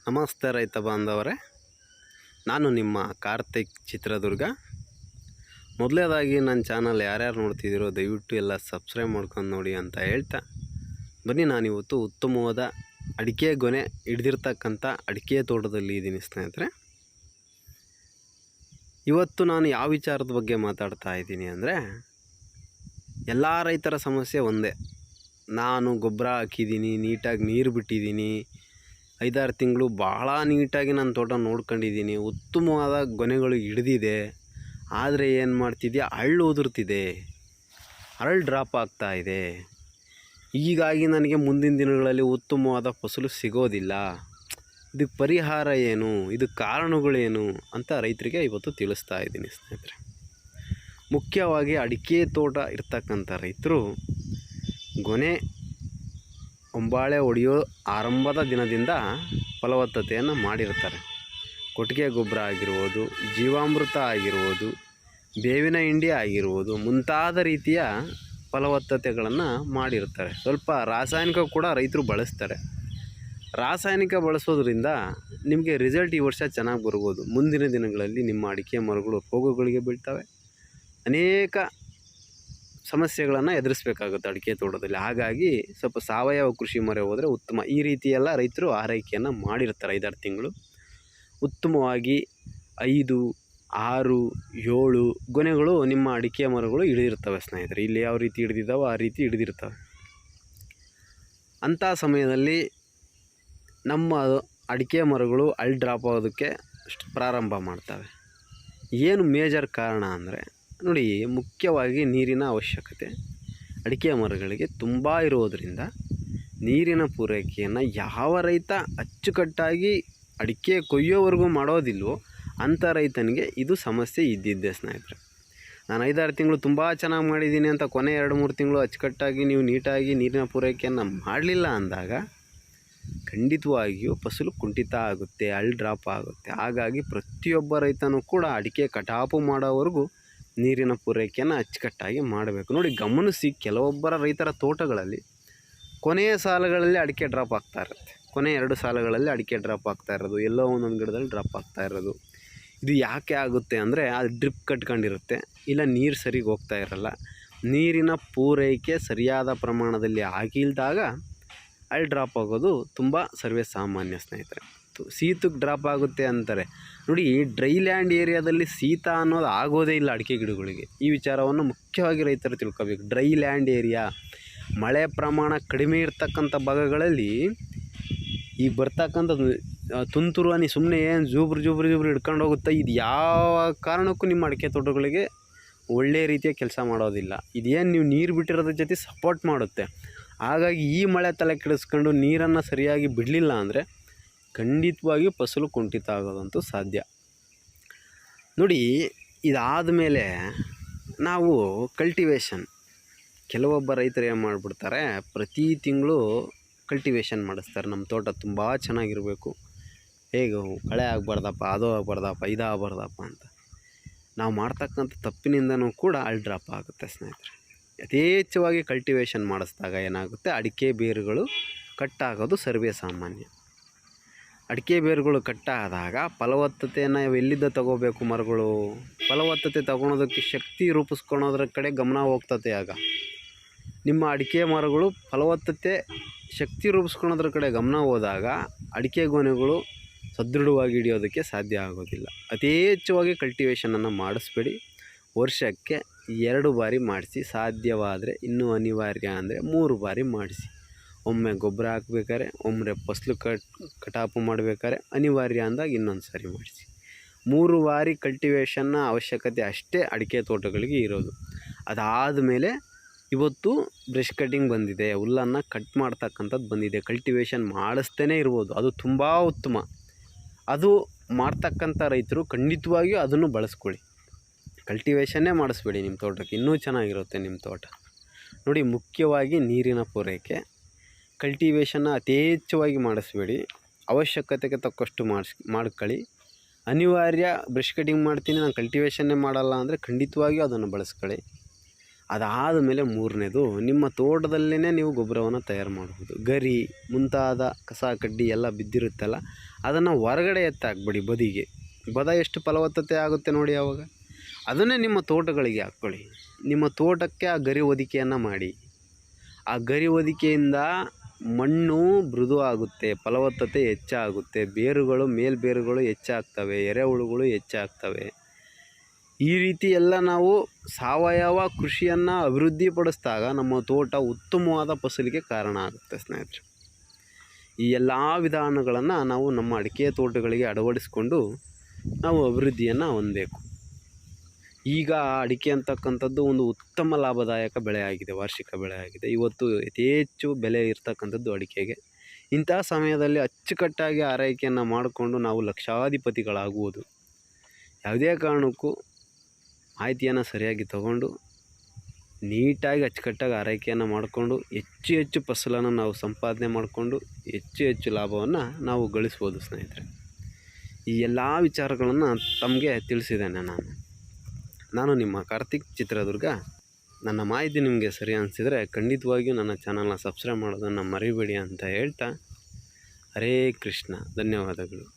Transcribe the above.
ನಮಸ್ತೆ ರೈತ ಬಾಂಧವರೇ, ನಾನು ನಿಮ್ಮ ಕಾರ್ತಿಕ್ ಚಿತ್ರದುರ್ಗ. ಮೊದಲನೇದಾಗಿ ನನ್ನ ಚಾನಲ್ ಯಾರ್ಯಾರು ನೋಡ್ತಿದ್ದೀರೋ ದಯವಿಟ್ಟು ಎಲ್ಲ ಸಬ್ಸ್ಕ್ರೈಬ್ ಮಾಡ್ಕೊಂಡು ನೋಡಿ ಅಂತ ಹೇಳ್ತಾ ಬನ್ನಿ. ನಾನಿವತ್ತು ಉತ್ತಮವಾದ ಅಡಿಕೆ ಗೊನೆ ಹಿಡ್ದಿರ್ತಕ್ಕಂಥ ಅಡಿಕೆ ತೋಟದಲ್ಲಿ ಇದ್ದೀನಿ ಸ್ನೇಹಿತರೆ. ಇವತ್ತು ನಾನು ಯಾವ ವಿಚಾರದ ಬಗ್ಗೆ ಮಾತಾಡ್ತಾ ಇದ್ದೀನಿ ಅಂದರೆ, ಎಲ್ಲ ರೈತರ ಸಮಸ್ಯೆ ಒಂದೇ. ನಾನು ಗೊಬ್ಬರ ಹಾಕಿದ್ದೀನಿ, ನೀಟಾಗಿ ನೀರು ಬಿಟ್ಟಿದ್ದೀನಿ, 5-6 ತಿಂಗಳು ಭಾಳ ನೀಟಾಗಿ ನನ್ನ ತೋಟ ನೋಡ್ಕೊಂಡಿದ್ದೀನಿ, ಉತ್ತಮವಾದ ಗೊನೆಗಳು ಹಿಡಿದಿದೆ. ಆದರೆ ಏನು ಮಾಡ್ತಿದ್ಯಾ, ಹಳ್ಳು ಉದುರ್ತಿದೆ, ಹರಳು ಡ್ರಾಪ್ ಆಗ್ತಾಯಿದೆ. ಹೀಗಾಗಿ ನನಗೆ ಮುಂದಿನ ದಿನಗಳಲ್ಲಿ ಉತ್ತಮವಾದ ಫಸಲು ಸಿಗೋದಿಲ್ಲ. ಇದಕ್ಕೆ ಪರಿಹಾರ ಏನು, ಇದಕ್ಕೆ ಕಾರಣಗಳೇನು ಅಂತ ರೈತರಿಗೆ ಇವತ್ತು ತಿಳಿಸ್ತಾ ಇದ್ದೀನಿ ಸ್ನೇಹಿತರೆ. ಮುಖ್ಯವಾಗಿ ಅಡಿಕೆ ತೋಟ ಇರ್ತಕ್ಕಂಥ ರೈತರು ಗೊನೆ ಒಂಬಾಳೆ ಹೊಡೆಯೋ ಆರಂಭದ ದಿನದಿಂದ ಫಲವತ್ತತೆಯನ್ನು ಮಾಡಿರ್ತಾರೆ. ಕೊಟ್ಟಿಗೆ ಗೊಬ್ಬರ ಆಗಿರ್ಬೋದು, ಜೀವಾಮೃತ ಆಗಿರ್ಬೋದು, ಬೇವಿನ ಹಿಂಡಿ ಆಗಿರ್ಬೋದು, ಮುಂತಾದ ರೀತಿಯ ಫಲವತ್ತತೆಗಳನ್ನು ಮಾಡಿರ್ತಾರೆ. ಸ್ವಲ್ಪ ರಾಸಾಯನಿಕ ಕೂಡ ರೈತರು ಬಳಸ್ತಾರೆ. ರಾಸಾಯನಿಕ ಬಳಸೋದ್ರಿಂದ ನಿಮಗೆ ರಿಸಲ್ಟ್ ಈ ವರ್ಷ ಚೆನ್ನಾಗಿ ಬರ್ಬೋದು. ಮುಂದಿನ ದಿನಗಳಲ್ಲಿ ನಿಮ್ಮ ಅಡಿಕೆ ಮರಗಳು ರೋಗಗಳಿಗೆ ಬೀಳ್ತವೆ, ಅನೇಕ ಸಮಸ್ಯೆಗಳನ್ನು ಎದುರಿಸಬೇಕಾಗುತ್ತೆ ಅಡಿಕೆ ತೋಟದಲ್ಲಿ. ಹಾಗಾಗಿ ಸ್ವಲ್ಪ ಸಾವಯವ ಕೃಷಿ ಮೊರೆ ಹೋದರೆ ಉತ್ತಮ. ಈ ರೀತಿಯೆಲ್ಲ ರೈತರು ಆರೈಕೆಯನ್ನು ಮಾಡಿರ್ತಾರೆ. 5-6 ತಿಂಗಳು ಉತ್ತಮವಾಗಿ 5, 6, 7 ಗೊನೆಗಳು ನಿಮ್ಮ ಅಡಿಕೆ ಮರಗಳು ಹಿಡಿದಿರ್ತವೆ ಸ್ನೇಹಿತರೆ. ಇಲ್ಲಿ ಯಾವ ರೀತಿ ಹಿಡಿದಿದ್ದಾವೋ ಆ ರೀತಿ ಹಿಡಿದಿರ್ತವೆ. ಅಂಥ ಸಮಯದಲ್ಲಿ ನಮ್ಮ ಅಡಿಕೆ ಮರಗಳು ಹಳ್ಳು ಡ್ರಾಪ್ ಆಗೋದಕ್ಕೆ ಪ್ರಾರಂಭ ಮಾಡ್ತವೆ. ಏನು ಮೇಜರ್ ಕಾರಣ ಅಂದರೆ ನೋಡಿ, ಮುಖ್ಯವಾಗಿ ನೀರಿನ ಅವಶ್ಯಕತೆ ಅಡಿಕೆ ಮರಗಳಿಗೆ ತುಂಬ ಇರೋದರಿಂದ ನೀರಿನ ಪೂರೈಕೆಯನ್ನು ಯಾವ ರೈತ ಅಚ್ಚುಕಟ್ಟಾಗಿ ಅಡಿಕೆ ಕೊಯ್ಯೋವರೆಗೂ ಮಾಡೋದಿಲ್ವೋ ಅಂಥ ರೈತನಿಗೆ ಇದು ಸಮಸ್ಯೆ ಇದ್ದಿದ್ದೆ ಸ್ನೇಹಿತರೆ. ನಾನು 5-6 ತಿಂಗಳು ತುಂಬ ಚೆನ್ನಾಗಿ ಮಾಡಿದ್ದೀನಿ ಅಂತ ಕೊನೆ 2-3 ತಿಂಗಳು ಅಚ್ಚುಕಟ್ಟಾಗಿ ನೀವು ನೀಟಾಗಿ ನೀರಿನ ಪೂರೈಕೆಯನ್ನು ಮಾಡಲಿಲ್ಲ ಅಂದಾಗ ಖಂಡಿತವಾಗಿಯೂ ಫಸಲು ಕುಂಠಿತ ಆಗುತ್ತೆ, ಹಳ್ಳು ಡ್ರಾಪ್ ಆಗುತ್ತೆ. ಹಾಗಾಗಿ ಪ್ರತಿಯೊಬ್ಬ ರೈತನೂ ಕೂಡ ಅಡಿಕೆ ಕಟಾವು ಮಾಡೋವರೆಗೂ ನೀರಿನ ಪೂರೈಕೆಯನ್ನು ಅಚ್ಚುಕಟ್ಟಾಗಿ ಮಾಡಬೇಕು. ನೋಡಿ, ಗಮನಿಸಿ, ಕೆಲವೊಬ್ಬರ ರೈತರ ತೋಟಗಳಲ್ಲಿ ಕೊನೆಯ ಸಾಲುಗಳಲ್ಲಿ ಅಡಿಕೆ ಡ್ರಾಪ್ ಆಗ್ತಾ ಇರುತ್ತೆ. ಕೊನೆ 2 ಸಾಲುಗಳಲ್ಲಿ ಅಡಿಕೆ ಡ್ರಾಪ್ ಆಗ್ತಾ ಇರೋದು, ಎಲ್ಲೋ ಒಂದೊಂದು ಗಿಡದಲ್ಲಿ ಡ್ರಾಪ್ ಆಗ್ತಾ ಇರೋದು. ಇದು ಯಾಕೆ ಆಗುತ್ತೆ ಅಂದರೆ, ಅದು ಡ್ರಿಪ್ ಕಟ್ಕೊಂಡಿರುತ್ತೆ, ಇಲ್ಲ ನೀರು ಸರಿಗೆ ಹೋಗ್ತಾ ಇರಲ್ಲ. ನೀರಿನ ಪೂರೈಕೆ ಸರಿಯಾದ ಪ್ರಮಾಣದಲ್ಲಿ ಆಗಿಲ್ದಾಗ ಹಳ್ಳು ಡ್ರಾಪ್ ಆಗೋದು ತುಂಬ ಸರ್ವೇ ಸಾಮಾನ್ಯ ಸ್ನೇಹಿತರೆ. ಶೀತಕ್ಕೆ ಡ್ರಾಪ್ ಆಗುತ್ತೆ ಅಂತಾರೆ. ನೋಡಿ, ಡ್ರೈ ಲ್ಯಾಂಡ್ ಏರಿಯಾದಲ್ಲಿ ಶೀತ ಅನ್ನೋದು ಆಗೋದೇ ಇಲ್ಲ ಅಡಿಕೆ ಗಿಡಗಳಿಗೆ. ಈ ವಿಚಾರವನ್ನು ಮುಖ್ಯವಾಗಿ ರೈತರು ತಿಳ್ಕೋಬೇಕು. ಡ್ರೈ ಲ್ಯಾಂಡ್ ಏರಿಯಾ, ಮಳೆ ಪ್ರಮಾಣ ಕಡಿಮೆ ಇರ್ತಕ್ಕಂಥ ಭಾಗಗಳಲ್ಲಿ ಈ ಬರ್ತಕ್ಕಂಥದ್ದು ತುಂತುರು ಹನಿ ಸುಮ್ಮನೆ ಏನು ಜೂಬ್ರು ಹಿಡ್ಕೊಂಡು ಹೋಗುತ್ತೆ. ಇದು ಯಾವ ಕಾರಣಕ್ಕೂ ನಿಮ್ಮ ಅಡಿಕೆ ತೋಟಗಳಿಗೆ ಒಳ್ಳೆಯ ರೀತಿಯ ಕೆಲಸ ಮಾಡೋದಿಲ್ಲ. ಇದೇನು ನೀವು ನೀರು ಬಿಟ್ಟಿರೋದ್ರ ಜೊತೆ ಸಪೋರ್ಟ್ ಮಾಡುತ್ತೆ. ಹಾಗಾಗಿ ಈ ಮಳೆ ತಲೆ ಕೆಡಿಸ್ಕೊಂಡು ನೀರನ್ನು ಸರಿಯಾಗಿ ಬಿಡಲಿಲ್ಲ ಅಂದರೆ ಖಂಡಿತವಾಗಿಯೂ ಫಸಲು ಕುಂಠಿತ ಆಗೋದಂತೂ ಸಾಧ್ಯ. ನೋಡಿ, ಇದಾದ ಮೇಲೆ ನಾವು ಕಲ್ಟಿವೇಷನ್, ಕೆಲವೊಬ್ಬ ರೈತರು ಏನು ಮಾಡಿಬಿಡ್ತಾರೆ, ಪ್ರತಿ ತಿಂಗಳು ಕಲ್ಟಿವೇಷನ್ ಮಾಡಿಸ್ತಾರೆ. ನಮ್ಮ ತೋಟ ತುಂಬ ಚೆನ್ನಾಗಿರಬೇಕು, ಹೇಗೆ ಕಳೆ ಆಗಬಾರ್ದಪ್ಪ, ಅದು ಆಗಬಾರ್ದಪ್ಪ, ಇದಾಗಬಾರ್ದಪ್ಪ ಅಂತ. ನಾವು ಮಾಡ್ತಕ್ಕಂಥ ತಪ್ಪಿನಿಂದನೂ ಕೂಡ ಹಳ್ಳು ಡ್ರಾಪ್ ಆಗುತ್ತೆ ಸ್ನೇಹಿತರೆ. ಯಥೇಚ್ಛವಾಗಿ ಕಲ್ಟಿವೇಷನ್ ಮಾಡಿಸಿದಾಗ ಏನಾಗುತ್ತೆ, ಅಡಿಕೆ ಬೇರುಗಳು ಕಟ್ಟಾಗೋದು ಸರ್ವೇ ಸಾಮಾನ್ಯ. ಅಡಿಕೆ ಬೇರುಗಳು ಕಟ್ಟಾದಾಗ ಫಲವತ್ತತೆಯನ್ನು ಎಲ್ಲಿಂದ ತಗೋಬೇಕು ಮರಗಳು? ಫಲವತ್ತತೆ ತಗೊಳೋದಕ್ಕೆ ಶಕ್ತಿ ರೂಪಿಸ್ಕೊಳೋದ್ರ ಕಡೆ ಗಮನ ಹೋಗ್ತದೆ. ಆಗ ನಿಮ್ಮ ಅಡಿಕೆ ಮರಗಳು ಫಲವತ್ತತೆ ಶಕ್ತಿ ರೂಪಿಸ್ಕೊಳೋದ್ರ ಕಡೆ ಗಮನ ಹೋದಾಗ ಅಡಿಕೆ ಗೊನೆಗಳು ಸದೃಢವಾಗಿ ಹಿಡಿಯೋದಕ್ಕೆ ಸಾಧ್ಯ ಆಗೋದಿಲ್ಲ. ಯಥೇಚ್ಛವಾಗಿ ಕಲ್ಟಿವೇಷನನ್ನು ಮಾಡಿಸ್ಬೇಡಿ. ವರ್ಷಕ್ಕೆ 2 ಬಾರಿ ಮಾಡಿಸಿ, ಸಾಧ್ಯವಾದರೆ ಇನ್ನೂ ಅನಿವಾರ್ಯ ಅಂದರೆ 3 ಬಾರಿ ಮಾಡಿಸಿ. ಒಮ್ಮೆ ಗೊಬ್ಬರ ಹಾಕ್ಬೇಕಾದ್ರೆ, ಒಮ್ಮೆ ಫಸಲು ಕಟಾಪು ಮಾಡಬೇಕಾದ್ರೆ, ಅನಿವಾರ್ಯ ಅಂದಾಗ ಇನ್ನೊಂದು ಸಾರಿ ಮಾಡಿಸಿ. 3 ಬಾರಿ ಕಲ್ಟಿವೇಷನ್ನ ಅವಶ್ಯಕತೆ ಅಷ್ಟೇ ಅಡಿಕೆ ತೋಟಗಳಿಗೆ ಇರೋದು. ಅದಾದ ಮೇಲೆ ಇವತ್ತು ಬ್ರಷ್ ಕಟ್ಟಿಂಗ್ ಬಂದಿದೆ, ಹುಲ್ಲನ್ನು ಕಟ್ ಮಾಡ್ತಕ್ಕಂಥದ್ದು ಬಂದಿದೆ. ಕಲ್ಟಿವೇಷನ್ ಮಾಡಿಸ್ತೇ ಇರ್ಬೋದು, ಅದು ತುಂಬ ಉತ್ತಮ. ಅದು ಮಾಡ್ತಕ್ಕಂಥ ರೈತರು ಖಂಡಿತವಾಗಿಯೂ ಅದನ್ನು ಬಳಸ್ಕೊಳ್ಳಿ. ಕಲ್ಟಿವೇಷನ್ನೇ ಮಾಡಿಸ್ಬೇಡಿ, ನಿಮ್ಮ ತೋಟಕ್ಕೆ ಇನ್ನೂ ಚೆನ್ನಾಗಿರುತ್ತೆ ನಿಮ್ಮ ತೋಟ. ನೋಡಿ, ಮುಖ್ಯವಾಗಿ ನೀರಿನ ಪೂರೈಕೆ, ಕಲ್ಟಿವೇಷನ್ನ ಯಥೇಚ್ಛವಾಗಿ ಮಾಡಿಸ್ಬೇಡಿ. ಅವಶ್ಯಕತೆಗೆ ತಕ್ಕಷ್ಟು ಮಾಡ್ಕೊಳ್ಳಿ. ಅನಿವಾರ್ಯ ಬ್ರಷ್ ಕಟಿಂಗ್ ಮಾಡ್ತೀನಿ, ನಾನು ಕಲ್ಟಿವೇಷನ್ನೇ ಮಾಡಲ್ಲ ಅಂದರೆ ಖಂಡಿತವಾಗಿಯೂ ಅದನ್ನು ಬಳಸ್ಕೊಳ್ಳಿ. ಅದಾದ ಮೇಲೆ 3ನೇದು, ನಿಮ್ಮ ತೋಟದಲ್ಲೇ ನೀವು ಗೊಬ್ಬರವನ್ನು ತಯಾರು ಮಾಡ್ಬೋದು. ಗರಿ ಮುಂತಾದ ಕಸ ಕಡ್ಡಿ ಎಲ್ಲ ಬಿದ್ದಿರುತ್ತಲ್ಲ, ಅದನ್ನು ಹೊರಗಡೆ ಎತ್ತಾಕ್ಬಿಡಿ ಬದಿಗೆ. ಬದ ಎಷ್ಟು ಫಲವತ್ತತೆ ಆಗುತ್ತೆ ನೋಡಿ ಆವಾಗ. ಅದನ್ನೇ ನಿಮ್ಮ ತೋಟಗಳಿಗೆ ಹಾಕ್ಕೊಳ್ಳಿ. ನಿಮ್ಮ ತೋಟಕ್ಕೆ ಆ ಗರಿ ಹೊದಿಕೆಯನ್ನು ಮಾಡಿ. ಆ ಗರಿ ಹೊದಿಕೆಯಿಂದ ಮಣ್ಣು ಮೃದು ಆಗುತ್ತೆ, ಫಲವತ್ತತೆ ಹೆಚ್ಚಾಗುತ್ತೆ, ಬೇರುಗಳು ಮೇಲ್ಬೇರುಗಳು ಹೆಚ್ಚಾಗ್ತವೆ, ಎರೆಹುಳುಗಳು ಹೆಚ್ಚಾಗ್ತವೆ. ಈ ರೀತಿ ಎಲ್ಲ ನಾವು ಸಾವಯವ ಕೃಷಿಯನ್ನು ಅಭಿವೃದ್ಧಿಪಡಿಸಿದಾಗ ನಮ್ಮ ತೋಟ ಉತ್ತಮವಾದ ಫಸಲಿಗೆ ಕಾರಣ ಆಗುತ್ತೆ ಸ್ನೇಹಿತರೆ. ಈ ಎಲ್ಲ ವಿಧಾನಗಳನ್ನು ನಾವು ನಮ್ಮ ಅಡಿಕೆ ತೋಟಗಳಿಗೆ ಅಳವಡಿಸಿಕೊಂಡು ನಾವು ಅಭಿವೃದ್ಧಿಯನ್ನು ಹೊಂದಬೇಕು. ಈಗ ಅಡಿಕೆ ಅಂತಕ್ಕಂಥದ್ದು ಒಂದು ಉತ್ತಮ ಲಾಭದಾಯಕ ಬೆಳೆ ಆಗಿದೆ, ವಾರ್ಷಿಕ ಬೆಳೆ ಆಗಿದೆ. ಇವತ್ತು ಅತಿ ಹೆಚ್ಚು ಬೆಲೆ ಇರ್ತಕ್ಕಂಥದ್ದು ಅಡಿಕೆಗೆ. ಇಂತಹ ಸಮಯದಲ್ಲಿ ಅಚ್ಚುಕಟ್ಟಾಗಿ ಆರೈಕೆಯನ್ನು ಮಾಡಿಕೊಂಡು ನಾವು ಲಕ್ಷಾಧಿಪತಿಗಳಾಗುವುದು. ಯಾವುದೇ ಕಾರಣಕ್ಕೂ ಮಾಹಿತಿಯನ್ನು ಸರಿಯಾಗಿ ತಗೊಂಡು ನೀಟಾಗಿ ಅಚ್ಚುಕಟ್ಟಾಗಿ ಆರೈಕೆಯನ್ನು ಮಾಡಿಕೊಂಡು ಹೆಚ್ಚು ಹೆಚ್ಚು ಫಸಲನ್ನು ನಾವು ಸಂಪಾದನೆ ಮಾಡಿಕೊಂಡು ಹೆಚ್ಚು ಹೆಚ್ಚು ಲಾಭವನ್ನು ನಾವು ಗಳಿಸ್ಬೋದು ಸ್ನೇಹಿತರೆ. ಈ ಎಲ್ಲ ವಿಚಾರಗಳನ್ನು ತಮಗೆ ತಿಳಿಸಿದ್ದೇನೆ ನಾನು ನಿಮ್ಮ ಕಾರ್ತಿಕ್ ಚಿತ್ರದುರ್ಗ. ನನ್ನ ಮಾಹಿತಿ ನಿಮಗೆ ಸರಿ ಅನಿಸಿದರೆ ಖಂಡಿತವಾಗಿಯೂ ನನ್ನ ಚಾನಲ್ನ ಸಬ್ಸ್ಕ್ರೈಬ್ ಮಾಡೋದನ್ನು ಮರಿಬೇಡಿ ಅಂತ ಹೇಳ್ತಾ, ಹರೇ ಕೃಷ್ಣ, ಧನ್ಯವಾದಗಳು.